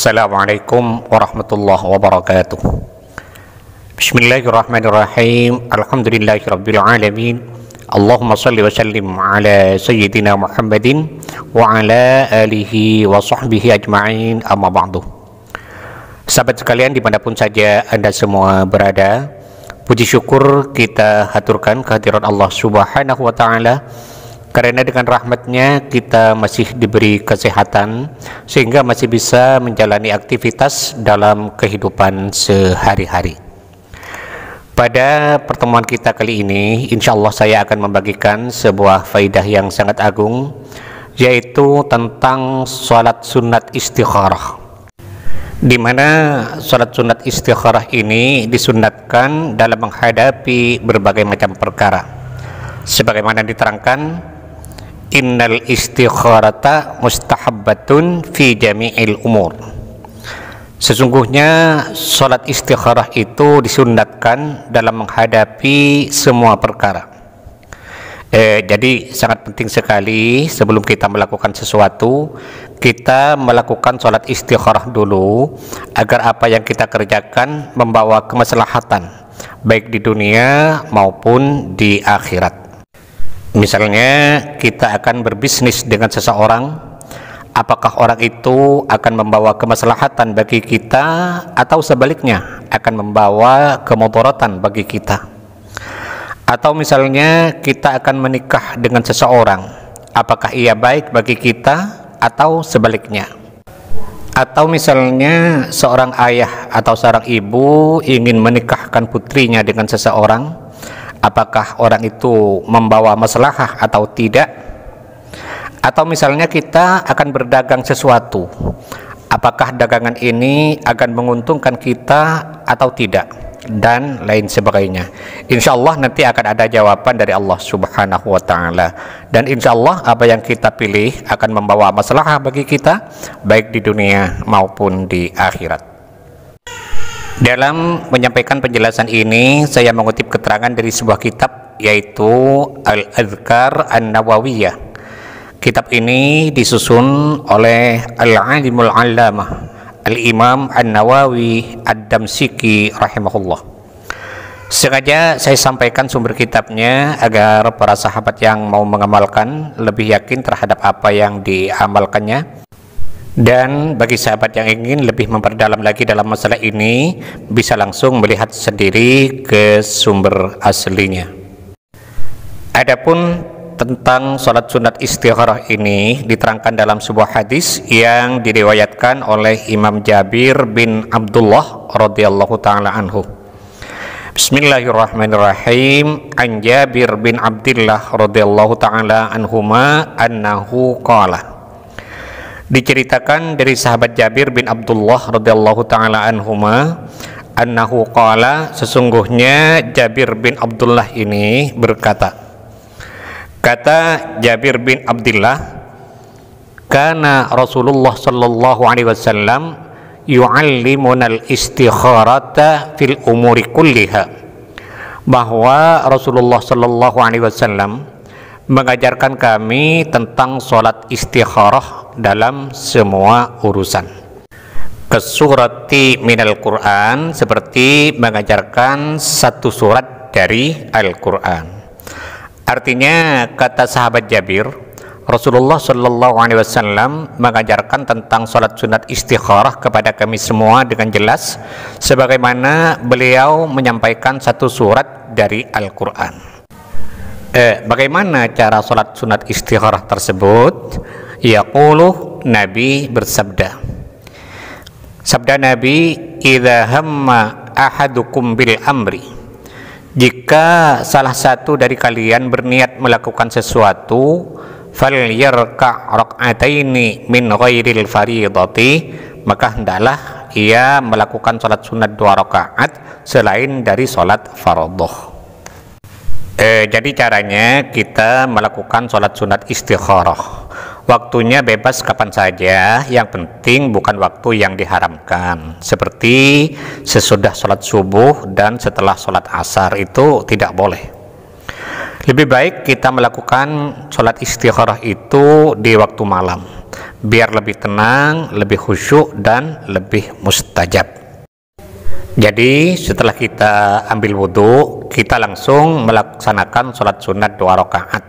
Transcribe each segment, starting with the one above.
Assalamualaikum warahmatullahi wabarakatuh. Bismillahirrahmanirrahim. Alhamdulillahirabbil alamin. Allahumma shalli wa sallim ala sayyidina Muhammadin wa ala alihi wa sahbihi ajma'in, amma ba'du. Sahabat sekalian dimanapun saja Anda semua berada, puji syukur kita haturkan kehadirat Allah Subhanahu wa ta'ala, karena dengan rahmatnya kita masih diberi kesehatan sehingga masih bisa menjalani aktivitas dalam kehidupan sehari-hari. Pada pertemuan kita kali ini, insya Allah saya akan membagikan sebuah faidah yang sangat agung, yaitu tentang sholat sunat istikharah, di mana sholat sunat istikharah ini disunatkan dalam menghadapi berbagai macam perkara, sebagaimana diterangkan, innal istikharata mustahabbatun fi jami'il umur. Sesungguhnya sholat istikharah itu disunatkan dalam menghadapi semua perkara. Jadi sangat penting sekali sebelum kita melakukan sesuatu, kita melakukan sholat istikharah dulu, agar apa yang kita kerjakan membawa kemaslahatan baik di dunia maupun di akhirat. Misalnya kita akan berbisnis dengan seseorang, apakah orang itu akan membawa kemaslahatan bagi kita atau sebaliknya akan membawa kemudaratan bagi kita. Atau misalnya kita akan menikah dengan seseorang, apakah ia baik bagi kita atau sebaliknya. Atau misalnya seorang ayah atau seorang ibu ingin menikahkan putrinya dengan seseorang, apakah orang itu membawa maslahah atau tidak. Atau misalnya kita akan berdagang sesuatu, apakah dagangan ini akan menguntungkan kita atau tidak, dan lain sebagainya. Insya Allah nanti akan ada jawaban dari Allah Subhanahu wa ta'ala, dan insya Allah apa yang kita pilih akan membawa maslahah bagi kita baik di dunia maupun di akhirat. Dalam menyampaikan penjelasan ini, saya mengutip keterangan dari sebuah kitab, yaitu Al-Adhkar An-Nawawiyah. Kitab ini disusun oleh Al-Alimul Allamah Al-Imam An-Nawawi Ad-Damsyiki rahimahullah. Sengaja saya sampaikan sumber kitabnya agar para sahabat yang mau mengamalkan lebih yakin terhadap apa yang diamalkannya. Dan bagi sahabat yang ingin lebih memperdalam lagi dalam masalah ini, bisa langsung melihat sendiri ke sumber aslinya. Adapun tentang sholat sunat istikharah ini diterangkan dalam sebuah hadis yang diriwayatkan oleh Imam Jabir bin Abdullah radhiyallahu ta'ala anhu. Bismillahirrahmanirrahim. An Jabir bin Abdullah radhiyallahu ta'ala anhuma annahu qala. Diceritakan dari sahabat Jabir bin Abdullah radhiyallahu ta'ala anhuma annahu qala, sesungguhnya Jabir bin Abdullah ini berkata, kata Jabir bin Abdullah, kana Rasulullah sallallahu alaihi wasallam yu'allimuna al-istikharata fil umuri kulliha, bahwa Rasulullah sallallahu alaihi wasallam mengajarkan kami tentang sholat istikharah dalam semua urusan. Kesurati minal Quran, seperti mengajarkan satu surat dari Al-Quran. Artinya, kata sahabat Jabir, Rasulullah Shallallahu Alaihi Wasallam mengajarkan tentang sholat sunat istikharah kepada kami semua dengan jelas, sebagaimana beliau menyampaikan satu surat dari Al-Quran. Bagaimana cara sholat sunat istikharah tersebut? Yaqulu, Nabi bersabda, sabda Nabi, idza hamma ahadukum bil amri, jika salah satu dari kalian berniat melakukan sesuatu, falyarka' rak'ataini min ghairil fardhati, maka hendaklah ia melakukan sholat sunat 2 rakaat selain dari sholat fardhu. Jadi caranya kita melakukan sholat sunat istikharah, waktunya bebas kapan saja, yang penting bukan waktu yang diharamkan, seperti sesudah sholat subuh dan setelah sholat asar, itu tidak boleh. Lebih baik kita melakukan sholat istikharah itu di waktu malam, biar lebih tenang, lebih khusyuk dan lebih mustajab. Jadi setelah kita ambil wudhu, kita langsung melaksanakan sholat sunat 2 rakaat.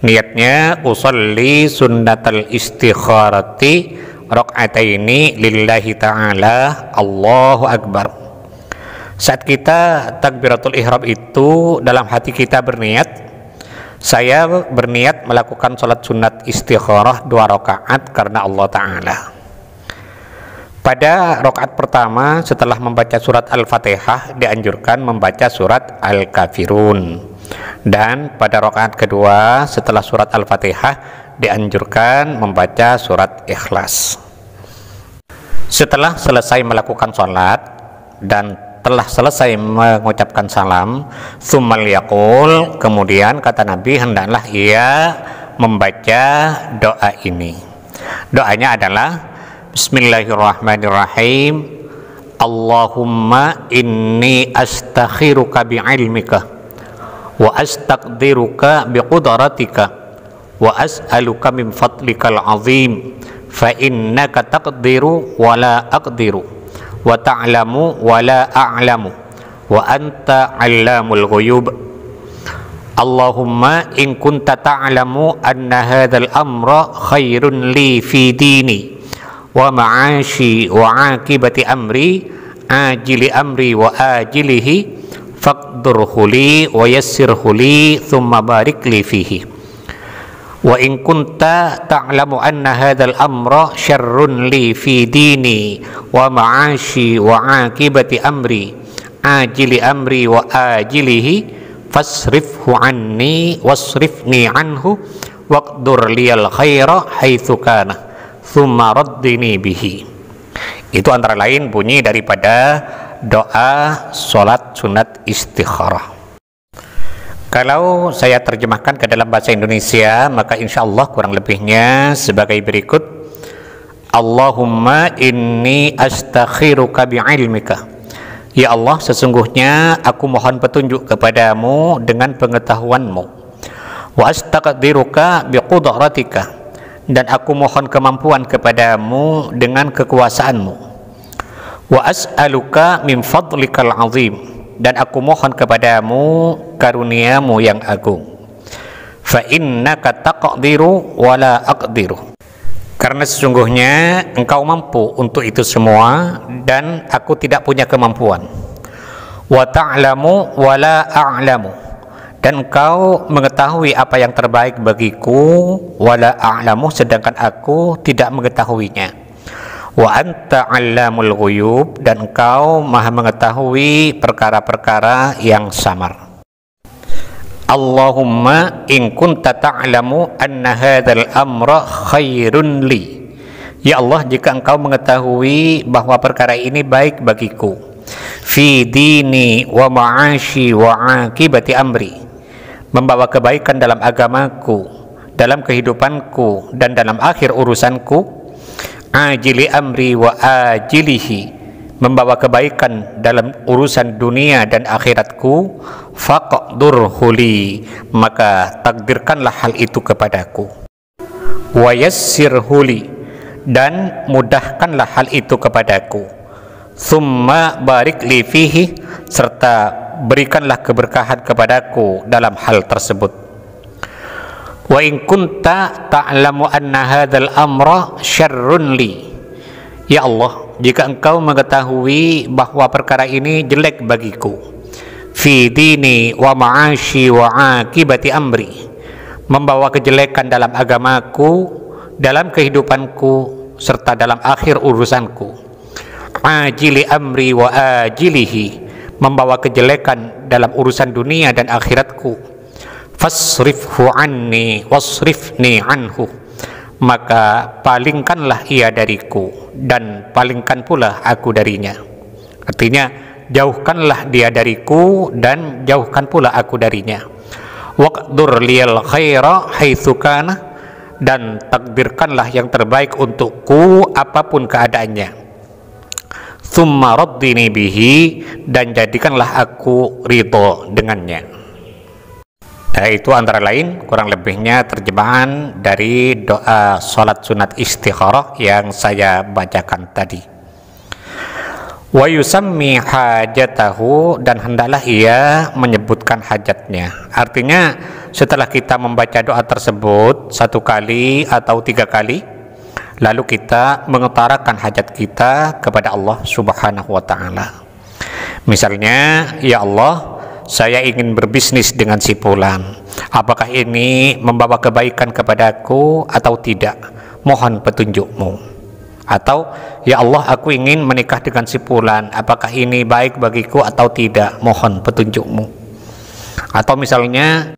Niatnya usolli sunnatal istikharati raka'ataini lillahi ta'ala, Allahu Akbar. Saat kita takbiratul ihram itu, dalam hati kita berniat, saya berniat melakukan sholat sunat istikharah 2 rakaat karena Allah Ta'ala. Pada rakaat pertama setelah membaca surat Al-Fatihah dianjurkan membaca surat Al-Kafirun, dan pada rakaat kedua setelah surat Al-Fatihah dianjurkan membaca surat Ikhlas. Setelah selesai melakukan sholat dan telah selesai mengucapkan salam, tsummal yaqul, kemudian kata Nabi hendaklah ia membaca doa ini. Doanya adalah Bismillahirrahmanirrahim. Allahumma inni astakhiruka bi'ilmika wa astaqdiruka biqudratika wa as'aluka min fadlikal azim fa innaka taqdiru wa la aqdiru wa ta'lamu wa la a'lamu wa anta 'allamul ghuyub. Allahumma in kunta ta'lamu anna hadzal amra khairun li fi dini wa ma'ashi wa akibati amri ajili amri wa ajilihi faqdurhu li wa yassirhu li thumma barik li fihi. Wa in kunta ta'lamu anna hadzal amra syarrun li fi dini wa ma'ashi wa akibati amri ajili amri wa ajilihi fasrifhu anni wasrifni anhu waqdur liyal khaira haitsu kana thumma raddini bihi. Itu antara lain bunyi daripada doa sholat sunat istikharah. Kalau saya terjemahkan ke dalam bahasa Indonesia, maka insya Allah kurang lebihnya sebagai berikut. Allahumma inni astakhiruka bi'ilmika. Ya Allah, sesungguhnya aku mohon petunjuk kepadamu dengan pengetahuanmu. Wa astaqdiruka biqudratika, dan aku mohon kemampuan kepadamu dengan kekuasaanmu. Wa as'aluka min fadlikal azim, dan aku mohon kepadamu karuniamu yang agung. Fa innaka taqdiru wa la aqdiru, karena sesungguhnya engkau mampu untuk itu semua dan aku tidak punya kemampuan. Wa ta'lamu wa la a'lamu, dan engkau mengetahui apa yang terbaik bagiku, wala a'lamu, sedangkan aku tidak mengetahuinya. Wa anta 'allamul ghuyub, dan engkau maha mengetahui perkara-perkara yang samar. Allahumma in kunta ta'lamu anna hadzal amra khairun li. Ya Allah, jika engkau mengetahui bahwa perkara ini baik bagiku, fi dini wa ma'ashi wa akibati amri, membawa kebaikan dalam agamaku, dalam kehidupanku, dan dalam akhir urusanku, ajili amri wa ajilihi, membawa kebaikan dalam urusan dunia dan akhiratku, faqdurhu li, maka takdirkanlah hal itu kepadaku. Wa yassirhu li, dan mudahkanlah hal itu kepadaku. Thumma barik li fihi, serta berikanlah keberkahan kepadaku dalam hal tersebut. Wa in kunta ta'lamu anna hadzal amra syarrun li. Ya Allah, jika engkau mengetahui bahwa perkara ini jelek bagiku, fi dini wa ma'ashi wa akibati amri, membawa kejelekan dalam agamaku, dalam kehidupanku, serta dalam akhir urusanku, ajili amri wa ajilihi, membawa kejelekan dalam urusan dunia dan akhiratku, fasrifhu anni wasrifni anhu, maka palingkanlah ia dariku dan palingkan pula aku darinya. Artinya, jauhkanlah dia dariku dan jauhkan pula aku darinya. Waqdur liyal khaira haitsu kana, dan takdirkanlah yang terbaik untukku apapun keadaannya. Tsumma raddini bihi, dan jadikanlah aku ridho dengannya. Itu antara lain kurang lebihnya terjemahan dari doa salat sunat istikharah yang saya bacakan tadi. Wa yusammi hajatahu, dan hendaklah ia menyebutkan hajatnya. Artinya setelah kita membaca doa tersebut 1 kali atau 3 kali, lalu kita mengutarakan hajat kita kepada Allah Subhanahu wa ta'ala. Misalnya, ya Allah, saya ingin berbisnis dengan si fulan. Apakah ini membawa kebaikan kepadaku atau tidak? Mohon petunjukmu. Atau, ya Allah, aku ingin menikah dengan si fulan. Apakah ini baik bagiku atau tidak? Mohon petunjukmu. Atau misalnya,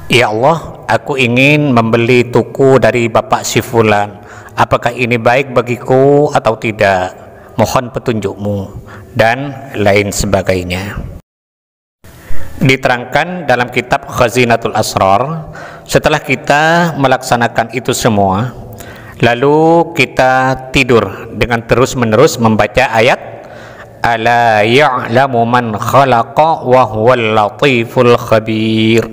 ya Allah, aku ingin membeli tuku dari bapak si fulan. Apakah ini baik bagiku atau tidak? Mohon petunjukmu, dan lain sebagainya. Diterangkan dalam kitab Khazinatul Asrar, setelah kita melaksanakan itu semua, lalu kita tidur dengan terus-menerus membaca ayat Ala ya'lamu man khalaqa wa huwal latiful khabir.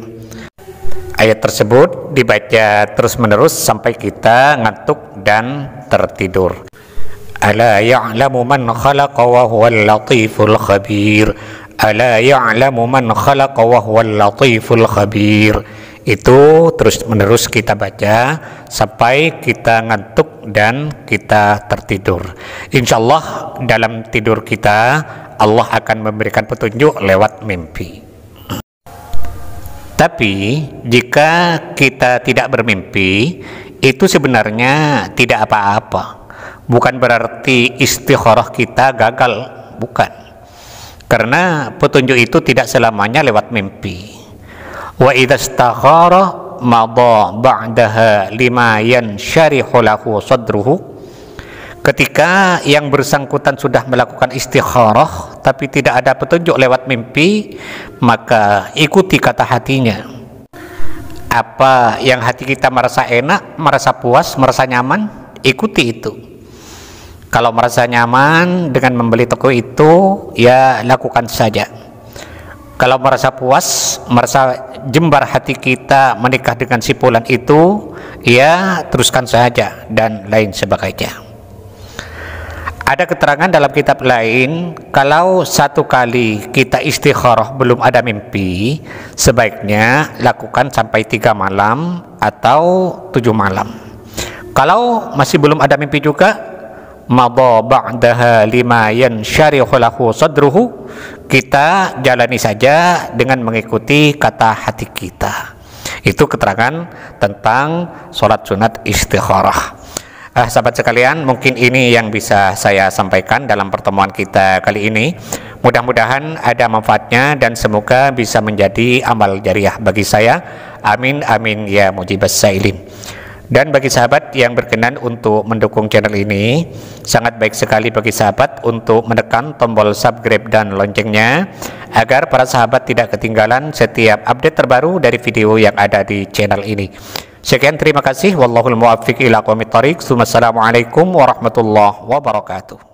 Ayat tersebut dibaca terus-menerus sampai kita ngantuk dan tertidur. Ala ya'lamu man khalaqa wa huwal latiful khabir. Ala ya'lamu man khalaqa wa huwal latiful khabir. Itu terus-menerus kita baca sampai kita ngantuk dan kita tertidur. Insyaallah dalam tidur kita Allah akan memberikan petunjuk lewat mimpi. Tapi jika kita tidak bermimpi, itu sebenarnya tidak apa-apa. Bukan berarti istikharah kita gagal, bukan. Karena petunjuk itu tidak selamanya lewat mimpi. Wa idza istakhara madha ba'daha lima yansharihu lahu sadruhu. Ketika yang bersangkutan sudah melakukan istikharah tapi tidak ada petunjuk lewat mimpi, maka ikuti kata hatinya. Apa yang hati kita merasa enak, merasa puas, merasa nyaman, ikuti itu. Kalau merasa nyaman dengan membeli toko itu, ya lakukan saja. Kalau merasa puas, merasa jembar hati kita menikah dengan si fulan itu, ya teruskan saja, dan lain sebagainya. Ada keterangan dalam kitab lain, kalau 1 kali kita istikharah belum ada mimpi, sebaiknya lakukan sampai 3 malam atau 7 malam. Kalau masih belum ada mimpi juga, madha ba'daha lima yansharihu lahu sadruhu, kita jalani saja dengan mengikuti kata hati kita. Itu keterangan tentang sholat sunat istikharah. Sahabat sekalian, mungkin ini yang bisa saya sampaikan dalam pertemuan kita kali ini. Mudah-mudahan ada manfaatnya dan semoga bisa menjadi amal jariah bagi saya. Amin amin ya mujibas sailin. Dan bagi sahabat yang berkenan untuk mendukung channel ini, sangat baik sekali bagi sahabat untuk menekan tombol subscribe dan loncengnya, agar para sahabat tidak ketinggalan setiap update terbaru dari video yang ada di channel ini. Sekian, terima kasih. Wallahul muwaffiq ila aqwamit thoriq. Wassalamualaikum warahmatullahi wabarakatuh.